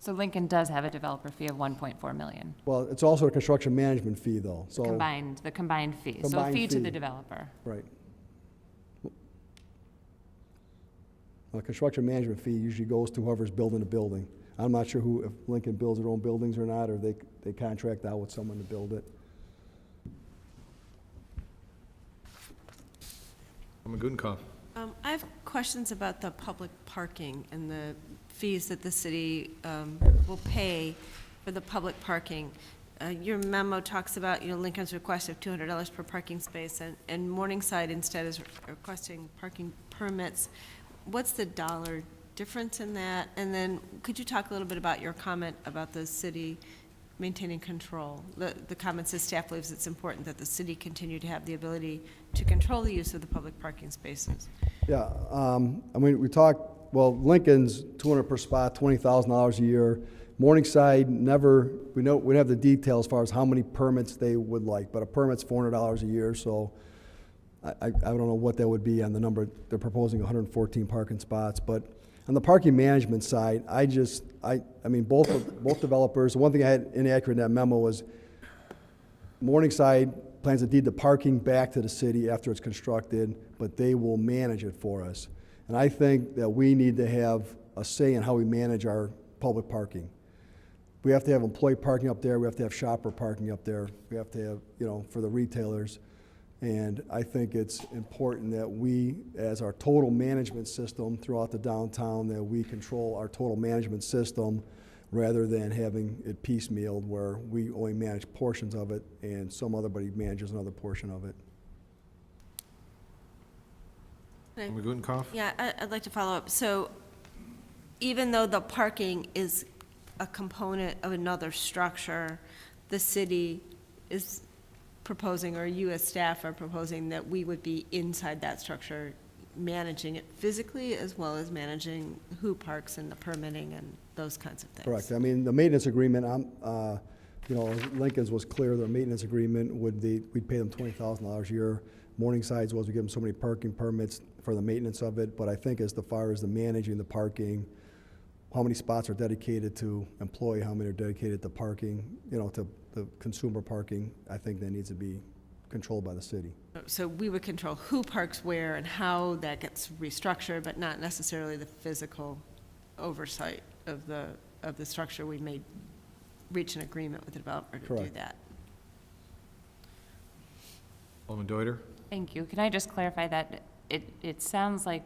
So Lincoln does have a developer fee of 1.4 million. Well, it's also a construction management fee, though, so. The combined fee. So a Combined fee to fee. the developer. Right. A construction management fee usually goes to whoever's building the building. I'm not sure if Lincoln builds their own buildings or not, or they contract out with someone to build it. Alderman Gudenkauf. I have questions about the public parking and the fees that the city will pay for the public parking. Your memo talks about, you know, Lincoln's request of $200 per parking space, and Morningside instead is requesting parking permits. What's the dollar difference in that? And then could you talk a little bit about your comment about the city maintaining control? The comment says staff believes it's important that the city continue to have the ability to control the use of the public parking spaces. Yeah, I mean, we talked, well, Lincoln's $200 per spot, $20,000 a year. Morningside never, we don't have the details as far as how many permits they would like, but a permit's $400 a year, so I don't know what that would be on the number. They're proposing 114 parking spots, but on the parking management side, I mean, both developers, one thing I had inaccurate in that memo was Morningside plans to deed the parking back to the city after it's constructed, but they will manage it for us. And I think that we need to have a say in how we manage our public parking. We have to have employee parking up there, we have to have shopper parking up there, we have to have, you know, for the retailers. And I think it's important that we, as our total management system throughout the downtown, that we control our total management system rather than having it piecemealed where we only manage portions of it and some other buddy manages another portion of it. Alderman Gudenkauf. Yeah, I'd like to follow up. So even though the parking is a component of another structure, the city is proposing, or you as staff are proposing, that we would be inside that structure, managing it physically as well as managing who parks and the permitting and those kinds of things. Correct. I mean, the maintenance agreement, you know, Lincoln's was clear, their maintenance agreement we'd pay them $20,000 a year. Morningside's was we give them so many parking permits for the maintenance of it, but I think as far as the managing the parking, how many spots are dedicated to employee, how many are dedicated to parking, you know, to the consumer parking, I think that needs to be controlled by the city. So we would control who parks where and how that gets restructured, but not necessarily the physical oversight of the structure. We may reach an agreement with the developer to do Correct. that. Alderman Deuter? Thank you. Can I just clarify that it sounds like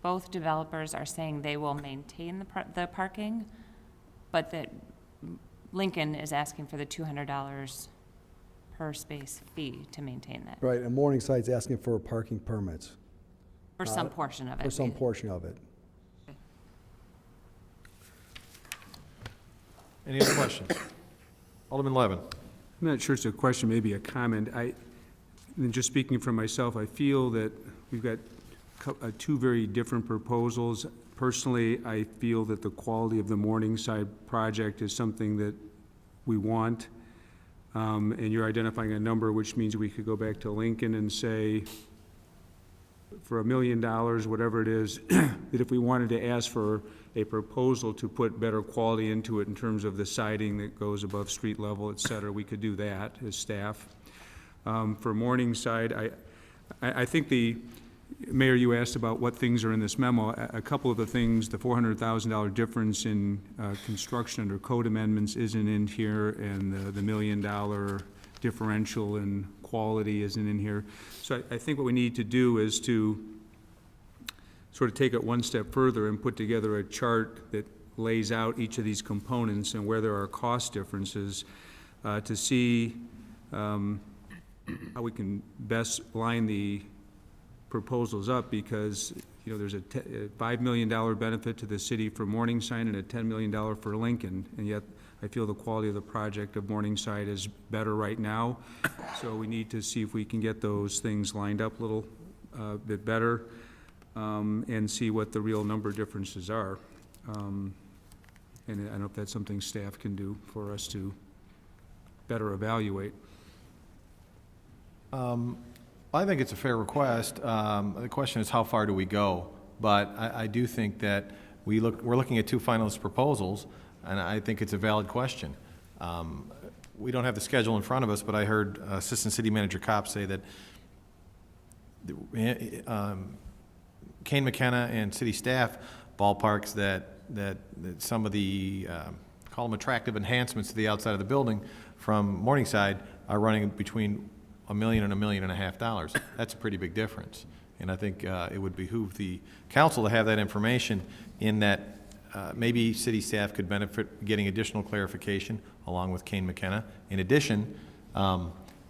both developers are saying they will maintain the parking, but that Lincoln is asking for the $200 per space fee to maintain that, Right, and Morningside's asking for parking permits. for some portion of it. For some portion of it. Any other questions? Alderman Levin? I'm not sure it's a question, maybe a comment. And just speaking for myself, I feel that we've got two very different proposals. Personally, I feel that the quality of the Morningside project is something that we want. And you're identifying a number, which means we could go back to Lincoln and say, for $1 million, whatever it is, that if we wanted to ask for a proposal to put better quality into it in terms of the siding that goes above street level, et cetera, we could do that as staff. For Morningside, I think Mayor, you asked about what things are in this memo. A couple of the things, the $400,000 difference in construction under code amendments isn't in here, and the $1 million differential in quality isn't in here. So I think what we need to do is to sort of take it one step further and put together a chart that lays out each of these components and where there are cost differences to see how we can best line the proposals up, because you know there's a $5 million benefit to the city for Morningside and a $10 million for Lincoln, and yet I feel the quality of the project of Morningside is better right now. So we need to see if we can get those things lined up a little bit better and see what the real number differences are. And I don't know if that's something staff can do for us to better evaluate. I think it's a fair request. The question is, how far do we go? But I do think that we're looking at two finalist proposals, and I think it's a valid question. We don't have the schedule in front of us, but I heard Assistant City Manager Kopp say that Kane McKenna and city staff ballparks that some of the, call them attractive enhancements to the outside of the building from Morningside are running between $1 million and $1.5 million. That's a pretty big difference. And I think it would behoove the council to have that information, in that maybe city staff could benefit getting additional clarification along with Kane McKenna. In addition,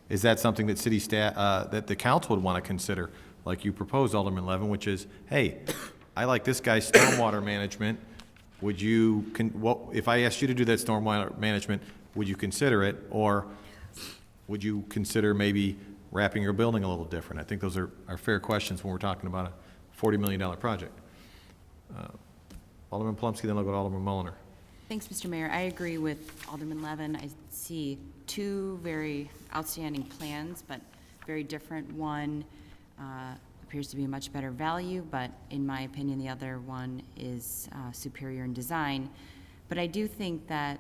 is that something that city staff, that the council would want to consider, like you proposed, Alderman Levin, which is, hey, I like this guy's stormwater management. Would you, if I asked you to do that stormwater management, would you consider it? Or would you consider maybe wrapping your building a little different? I think those are fair questions when we're talking about a $40 million project. Alderman Plumsky, then I'll go to Alderman Mulliner. Thanks, Mr. Mayor. I agree with Alderman Levin. I see two very outstanding plans, but very different. One appears to be a much better value, but in my opinion, the other one is superior in design. But I do think that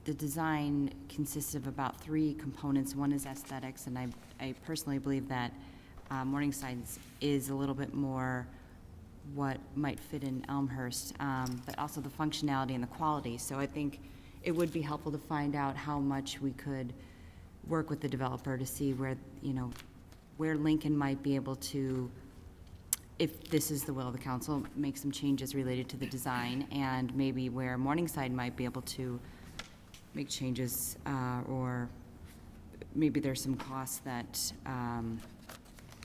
the design consists of about three components. One is aesthetics, and I personally believe that Morningside's is a little bit more what might fit in Elmhurst, but also the functionality and the quality. So I think it would be helpful to find out how much we could work with the developer to see where, you know, where Lincoln might be able to, if this is the will of the council, make some changes related to the design, and maybe where Morningside might be able to make changes, or maybe there's some costs that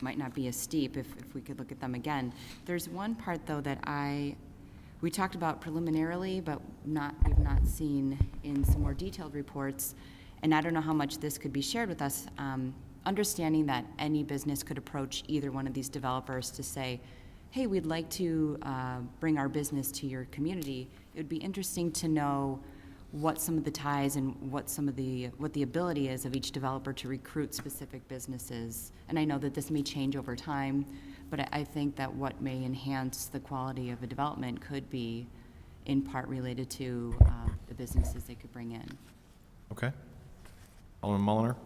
might not be as steep if we could look at them again. There's one part, though, that we talked about preliminarily, but we've not seen in some more detailed reports, and I don't know how much this could be shared with us. understanding that any business could approach either one of these developers to say, hey, we'd like to bring our business to your community, it would be interesting to know what some of the ties and what the ability is of each developer to recruit specific businesses. And I know that this may change over time, but I think that what may enhance the quality of a development could be in part related to the businesses they could bring in. Okay. Alderman Mulliner?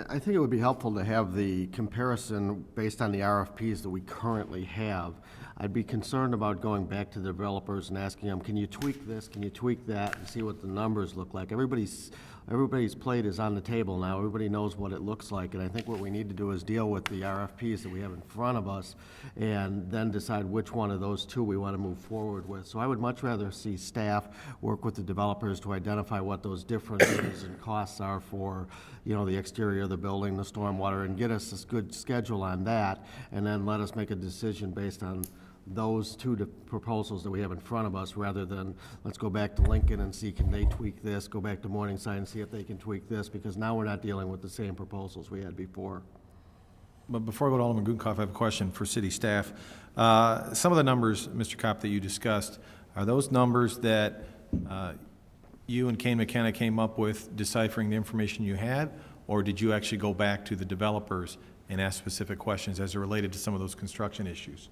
I think it would be helpful to have the comparison based on the RFPs that we currently have. I'd be concerned about going back to the developers and asking them, can you tweak this, can you tweak that, and see what the numbers look like. Everybody's plate is on the table now. Everybody knows what it looks like, and I think what we need to do is deal with the RFPs that we have in front of us and then decide which one of those two we want to move forward with. So I would much rather see staff work with the developers to identify what those differences and costs are for, you know, the exterior of the building, the stormwater, and get us a good schedule on that, and then let us make a decision based on those two proposals that we have in front of us, rather than let's go back to Lincoln and see can they tweak this, go back to Morningside and see if they can tweak this, because now we're not dealing with the same proposals we had before. But before I go to Alderman Gutenkauf, I have a question for city staff. Some of the numbers, Mr. Kopp, that you discussed, are those numbers that you and Kane McKenna came up with deciphering the information you had, or did you actually go back to the developers and ask specific questions as it related to some of those construction issues?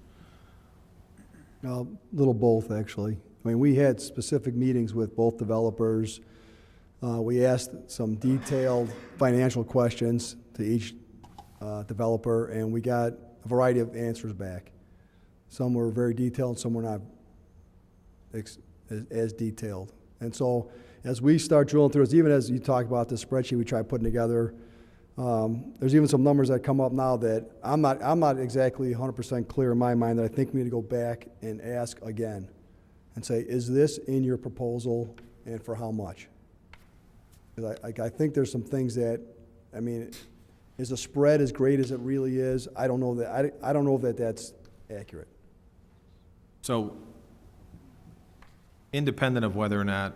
A little both, actually. I mean, we had specific meetings with both developers. We asked some detailed financial questions to each developer, and we got a variety of answers back. Some were very detailed, some were not as detailed. And so as we start drilling through this, even as you talk about the spreadsheet we tried putting together, there's even some numbers that come up now that I'm not exactly 100% clear in my mind, that I think we need to go back and ask again and say, is this in your proposal and for how much? 'Cause I think there's some things that, I mean, is the spread as great as it really is? I don't know that, I don't know that that's accurate. So, independent of whether or not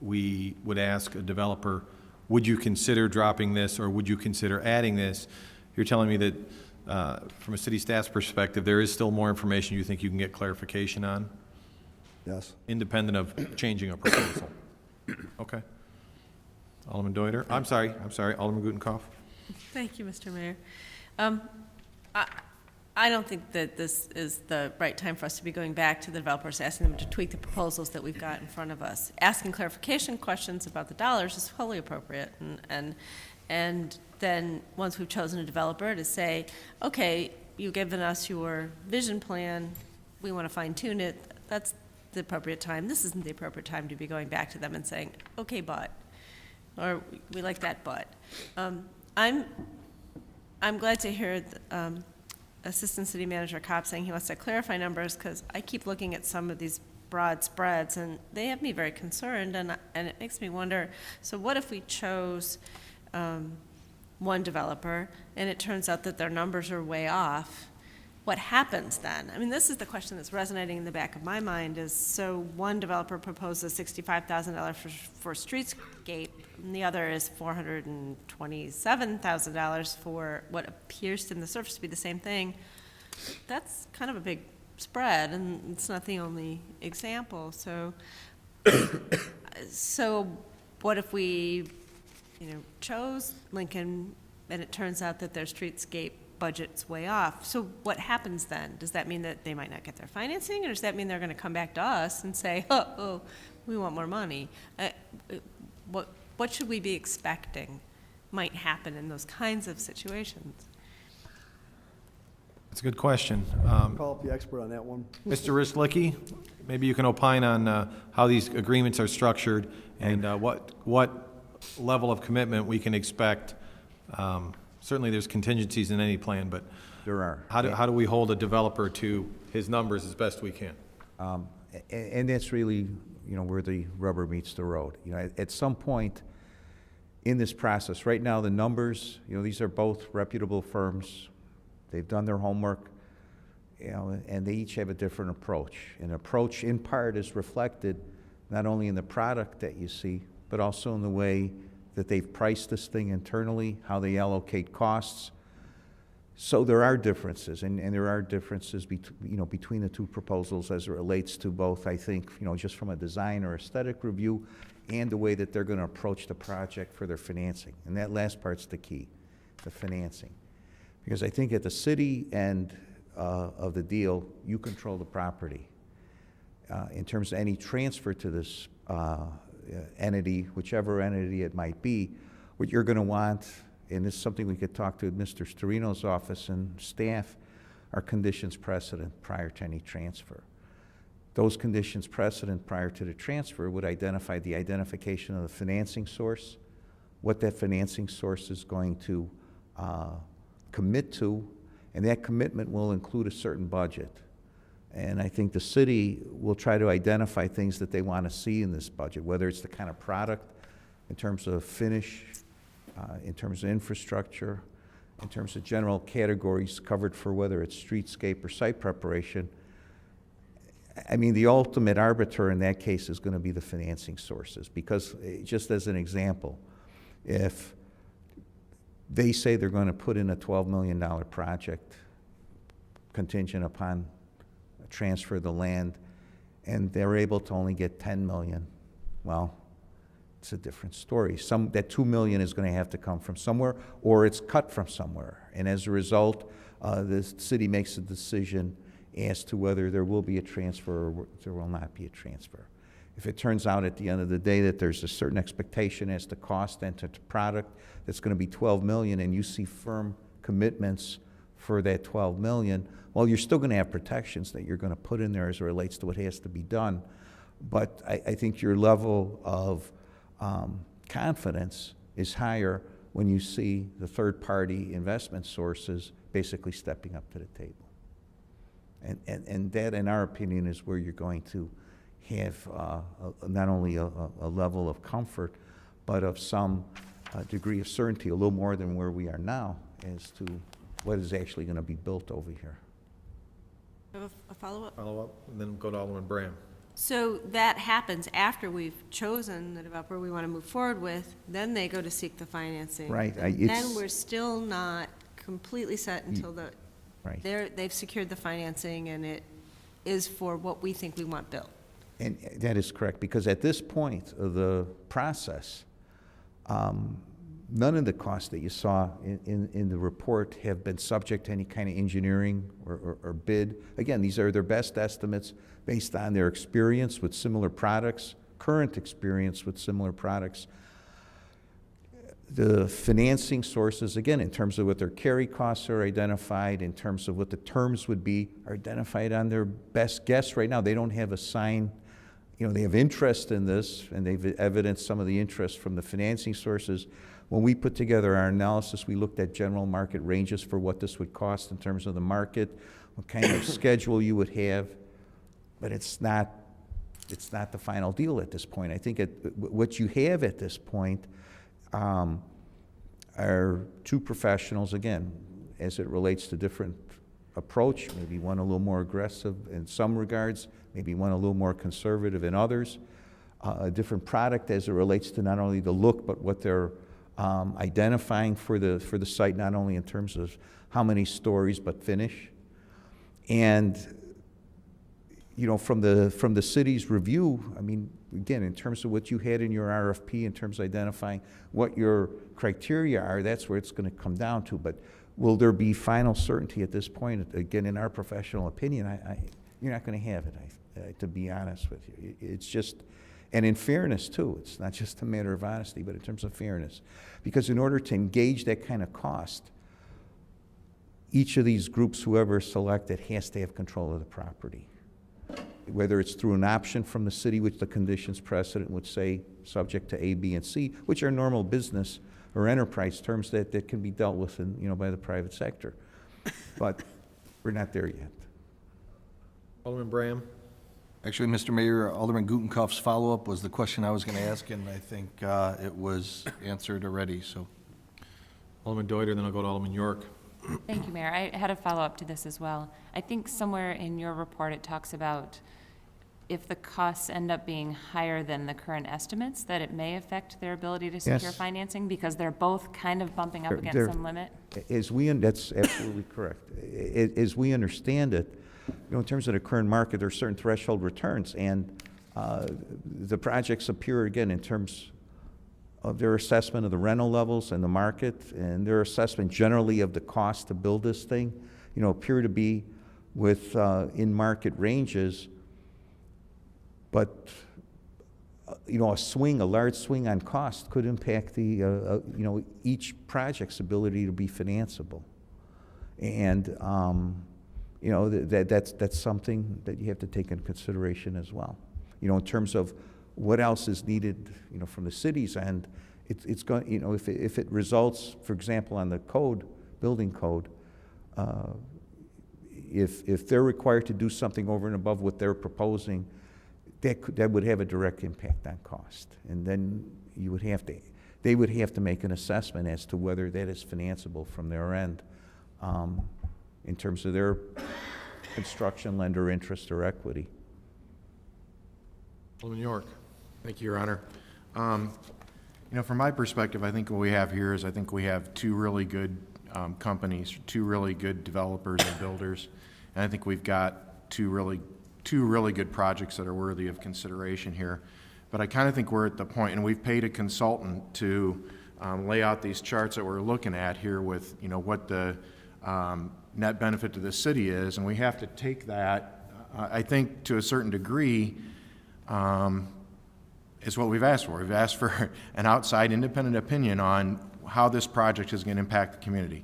we would ask a developer, would you consider dropping this or would you consider adding this? You're telling me that from a city staff's perspective, there is still more information you think you can get clarification on? Yes. Independent of changing a proposal? Okay. Alderman Deuter? I'm sorry, Alderman Gutenkauf? Thank you, Mr. Mayor. I don't think that this is the right time for us to be going back to the developers, asking them to tweak the proposals that we've got in front of us. Asking clarification questions about the dollars is totally appropriate, and then once we've chosen a developer, to say, okay, you've given us your vision plan, we want to fine tune it, that's the appropriate time. This isn't the appropriate time to be going back to them and saying, okay, but, or we like that but. I'm glad to hear Assistant City Manager Kopp saying he wants to clarify numbers, because I keep looking at some of these broad spreads and they have me very concerned, and it makes me wonder, so what if we chose one developer and it turns out that their numbers are way off? What happens then? I mean, this is the question that's resonating in the back of my mind is, so one developer proposes $65,000 for streetscape, and the other is $427,000 for what appears in the surface to be the same thing. That's kind of a big spread, and it's not the only example. So, so what if we, chose Lincoln, and it turns out that their streetscape budget's way off? So what happens then? Does that mean that they might not get their financing, or does that mean they're going to come back to us and say, oh, we want more money? What should we be expecting might happen in those kinds of situations? That's a good question. Call up the expert on that one. Mr. Ristlicki, maybe you can opine on how these agreements are structured and what level of commitment we can expect. Certainly there's contingencies in any plan, but There are. how do we hold a developer to his numbers as best we can? And that's really, where the rubber meets the road. At some point in this process, right now, the numbers, these are both reputable firms. They've done their homework, and they each have a different approach. An approach, in part, is reflected not only in the product that you see, but also in the way that they've priced this thing internally, how they allocate costs. So there are differences, and there are differences between the two proposals as it relates to both, I think, just from a design or aesthetic review and the way that they're going to approach the project for their financing. And that last part's the key, the financing. Because I think at the city end of the deal, you control the property. In terms of any transfer to this entity, whichever entity it might be, what you're going to want, and this is something we could talk to Mr. Storino's office and staff, are conditions precedent prior to any transfer. Those conditions precedent prior to the transfer would identify the identification of the financing source, what that financing source is going to commit to, and that commitment will include a certain budget. And I think the city will try to identify things that they want to see in this budget, whether it's the kind of product, in terms of finish, in terms of infrastructure, in terms of general categories covered for whether it's streetscape or site preparation. I mean, the ultimate arbiter in that case is going to be the financing sources, because just as an example, if they say they're going to put in a $12 million project contingent upon a transfer of the land, and they're able to only get 10 million, well, it's a different story. That 2 million is going to have to come from somewhere, or it's cut from somewhere. And as a result, the city makes a decision as to whether there will be a transfer or there will not be a transfer. If it turns out at the end of the day that there's a certain expectation as to cost and to product that's going to be 12 million, and you see firm commitments for that 12 million, well, you're still going to have protections that you're going to put in there as it relates to what has to be done. But I think your level of confidence is higher when you see the third-party investment sources basically stepping up to the table. And that, in our opinion, is where you're going to have not only a level of comfort, but of some degree of certainty, a little more than where we are now, as to what is actually going to be built over here. Have a follow-up? Follow-up, and then go to Alderman Bram. So that happens after we've chosen the developer we want to move forward with, then they go to seek the financing. Right. Then we're still not completely set until Right. they've secured the financing and it is for what we think we want built. And that is correct, because at this point of the process, none of the costs that you saw in the report have been subject to any kind of engineering or bid. Again, these are their best estimates based on their experience with similar products, current experience with similar products. The financing sources, again, in terms of what their carry costs are identified, in terms of what the terms would be, are identified on their best guess right now. They don't have a sign. They have interest in this, and they've evidenced some of the interest from the financing sources. When we put together our analysis, we looked at general market ranges for what this would cost in terms of the market, what kind of schedule you would have, but it's not the final deal at this point. I think what you have at this point are two professionals, again, as it relates to different approach, maybe one a little more aggressive in some regards, maybe one a little more conservative in others, a different product as it relates to not only the look, but what they're identifying for the site, not only in terms of how many stories, but finish. And from the city's review, I mean, again, in terms of what you had in your RFP, in terms of identifying what your criteria are, that's where it's going to come down to. But will there be final certainty at this point? Again, in our professional opinion, you're not going to have it, to be honest with you. It's just, and in fairness too, it's not just a matter of honesty, but in terms of fairness. Because in order to engage that kind of cost, each of these groups, whoever is selected, has to have control of the property. Whether it's through an option from the city, which the conditions precedent would say, subject to A, B, and C, which are normal business or enterprise terms that can be dealt with by the private sector. But we're not there yet. Alderman Bram? Actually, Mr. Mayor, Alderman Gutenkopf's follow-up was the question I was going to ask, and I think it was answered already, so. Alderman Deuter, then I'll go to Alderman York. Thank you, Mayor. I had a follow-up to this as well. I think somewhere in your report it talks about if the costs end up being higher than the current estimates, that it may affect their ability to secure Yes. financing, because they're both kind of bumping up against They're- some limit? That's absolutely correct. As we understand it, in terms of the current market, there are certain threshold returns, and the projects appear, again, in terms of their assessment of the rental levels and the market, and their assessment generally of the cost to build this thing, appear to be with in-market ranges. But, a large swing on cost could impact each project's ability to be financeable. And, that's something that you have to take into consideration as well. In terms of what else is needed, from the city's end, it's going, if it results, for example, on the building code, if they're required to do something over and above what they're proposing, that would have a direct impact on cost. And then they would have to make an assessment as to whether that is financeable from their end, in terms of their construction lender interest or equity. Alderman York. Thank you, Your Honor. From my perspective, I think what we have here is we have two really good companies, two really good developers and builders, and I think we've got two really good projects that are worthy of consideration here. But I kind of think we're at the point, and we've paid a consultant to lay out these charts that we're looking at here with, what the net benefit to the city is, and we have to take that, I think, to a certain degree, is what we've asked for. We've asked for an outside independent opinion on how this project is going to impact the community.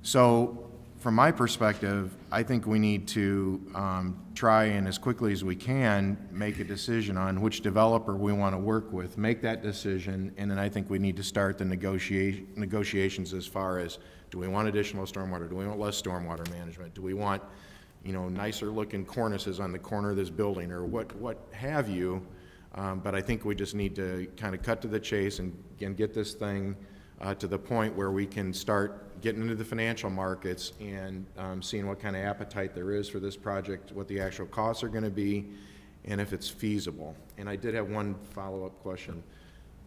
So from my perspective, I think we need to try and, as quickly as we can, make a decision on which developer we want to work with, make that decision, and then I think we need to start the negotiations as far as, do we want additional stormwater? Do we want less stormwater management? Do we want, nicer looking cornices on the corner of this building, or what have you? But I think we just need to kind of cut to the chase and get this thing to the point where we can start getting into the financial markets and seeing what kind of appetite there is for this project, what the actual costs are going to be, and if it's feasible. And I did have one follow-up question.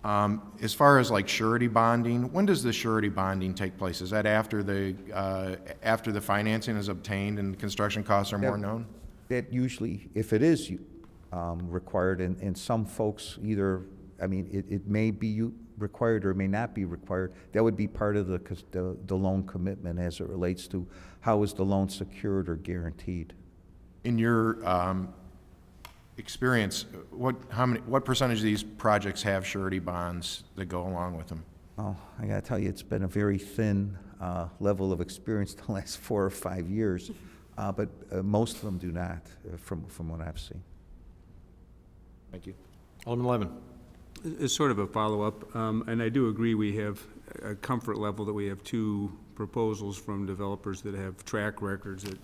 As far as like surety bonding, when does the surety bonding take place? Is that after the financing is obtained and construction costs are more known? That usually, if it is required, and some folks either, it may be required or may not be required, that would be part of the loan commitment as it relates to how is the loan secured or guaranteed. In your experience, what percentage of these projects have surety bonds that go along with them? Oh, I got to tell you, it's been a very thin level of experience the last 4 or 5 years, but most of them do not, from what I've seen. Thank you. Alderman Levin. It's sort of a follow-up, and I do agree we have a comfort level that we have two proposals from developers that have track records that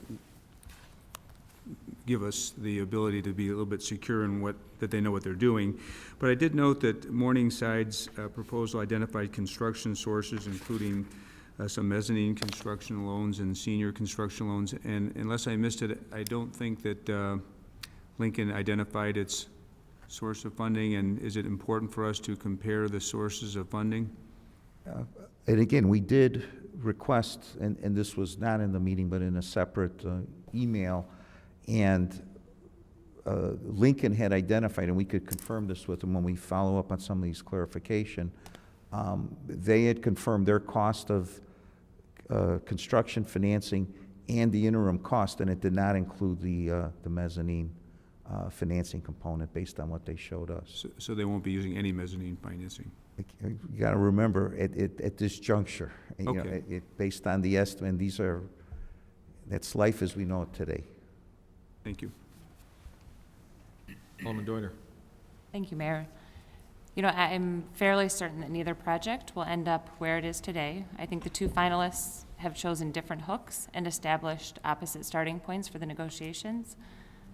give us the ability to be a little bit secure in that they know what they're doing. But I did note that Morningside's proposal identified construction sources, including some mezzanine construction loans and senior construction loans. And unless I missed it, I don't think that Lincoln identified its source of funding. And is it important for us to compare the sources of funding? And again, we did request, and this was not in the meeting, but in a separate email, and Lincoln had identified, and we could confirm this with them when we follow up on some of these clarification, they had confirmed their cost of construction financing and the interim cost, and it did not include the mezzanine financing component based on what they showed us. So they won't be using any mezzanine financing? You got to remember, at this juncture, Okay. Based on the estimate, that's life as we know it today. Thank you. Alderman Deuter. Thank you, Mayor. I'm fairly certain that neither project will end up where it is today. I think the two finalists have chosen different hooks and established opposite starting points for the negotiations.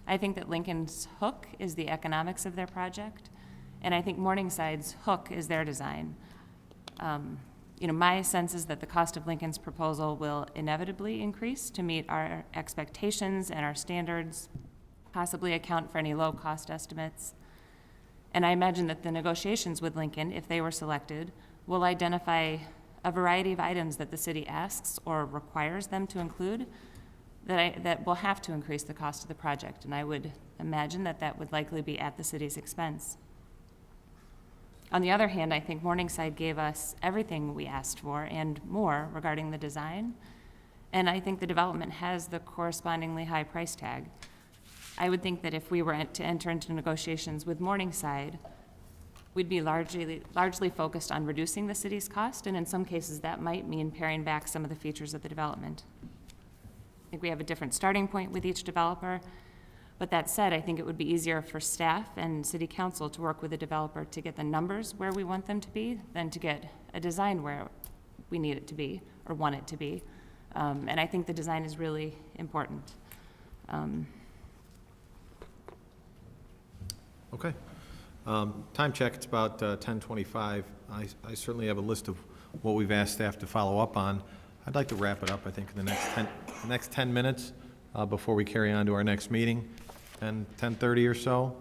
I think that Lincoln's hook is the economics of their project, and I think Morningside's hook is their design. My sense is that the cost of Lincoln's proposal will inevitably increase to meet our expectations and our standards. possibly account for any low-cost estimates. And I imagine that the negotiations with Lincoln, if they were selected, will identify a variety of items that the city asks or requires them to include that will have to increase the cost of the project. And I would imagine that that would likely be at the city's expense. On the other hand, I think Morningside gave us everything we asked for and more regarding the design. And I think the development has the correspondingly high price tag. I would think that if we were to enter into negotiations with Morningside, we'd be largely focused on reducing the city's cost, and in some cases that might mean paring back some of the features of the development. I think we have a different starting point with each developer, but that said, I think it would be easier for staff and city council to work with the developer to get the numbers where we want them to be than to get a design where we need it to be or want it to be. And I think the design is really important. Okay. Time check, it's about 10:25. I certainly have a list of what we've asked staff to follow up on. I'd like to wrap it up, I think, in the next 10 minutes before we carry on to our next meeting, 10:30 or so.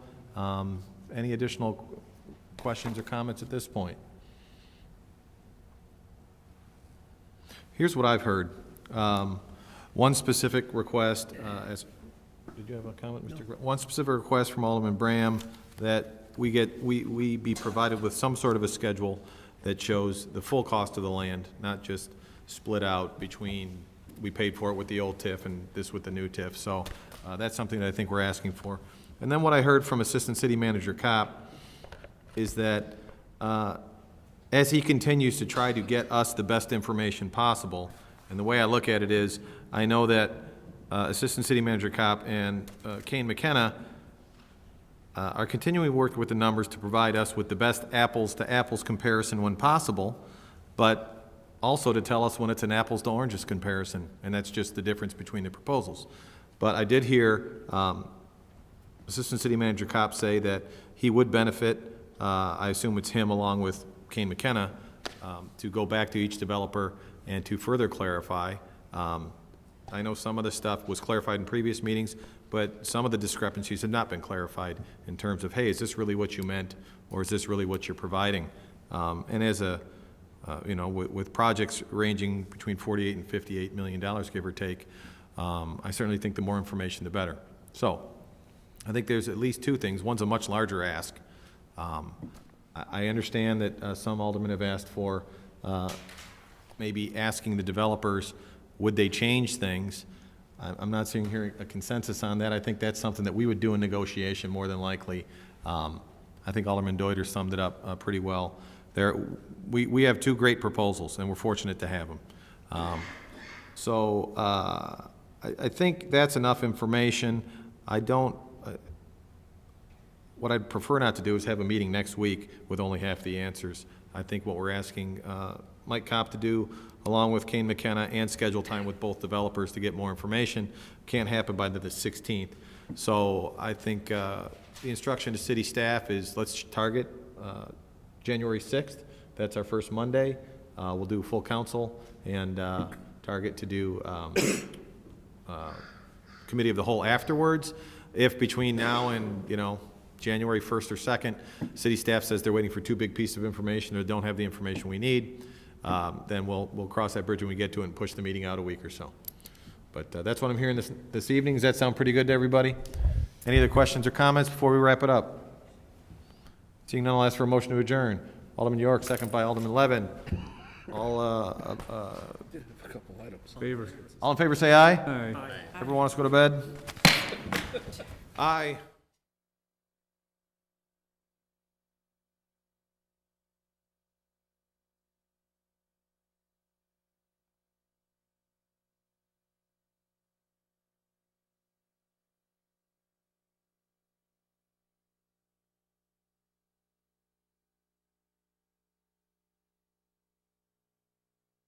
Any additional questions or comments at this point? Here's what I've heard. One specific request, did you have a comment, Mr. Gray? One specific request from Alderman Bram that we be provided with some sort of a schedule that shows the full cost of the land, not just split out between we paid for it with the old TIF and this with the new TIF. So that's something that I think we're asking for. And then what I heard from Assistant City Manager Kopp is that as he continues to try to get us the best information possible, and the way I look at it is, I know that Assistant City Manager Kopp and Kane McKenna are continuing to work with the numbers to provide us with the best apples-to-apples comparison when possible, but also to tell us when it's an apples-to-oranges comparison, and that's just the difference between the proposals. But I did hear Assistant City Manager Kopp say that he would benefit, I assume it's him along with Kane McKenna, to go back to each developer and to further clarify. I know some of the stuff was clarified in previous meetings, but some of the discrepancies have not been clarified in terms of, hey, is this really what you meant, or is this really what you're providing? And as a, with projects ranging between $48 and $58 million, give or take, I certainly think the more information, the better. So I think there's at least two things. One's a much larger ask. I understand that some aldermen have asked for maybe asking the developers, would they change things? I'm not seeing here a consensus on that. I think that's something that we would do in negotiation more than likely. I think Alderman Deuter summed it up pretty well. We have two great proposals, and we're fortunate to have them. I think that's enough information. What I'd prefer not to do is have a meeting next week with only half the answers. I think what we're asking Mike Kopp to do, along with Kane McKenna, and schedule time with both developers to get more information, can't happen by the 16th. So I think the instruction to city staff is let's target January 6th. That's our first Monday. We'll do full council and target to do committee of the whole afterwards. If between now and, January 1st or 2nd, city staff says they're waiting for two big pieces of information or don't have the information we need, then we'll cross that bridge when we get to it and push the meeting out a week or so. But that's what I'm hearing this evening. Does that sound pretty good to everybody? Any other questions or comments before we wrap it up? Seeing none, I'll ask for a motion to adjourn. Alderman York, second by Alderman Levin. All Favor. in favor say aye. Aye. Everyone wants to go to bed? Aye.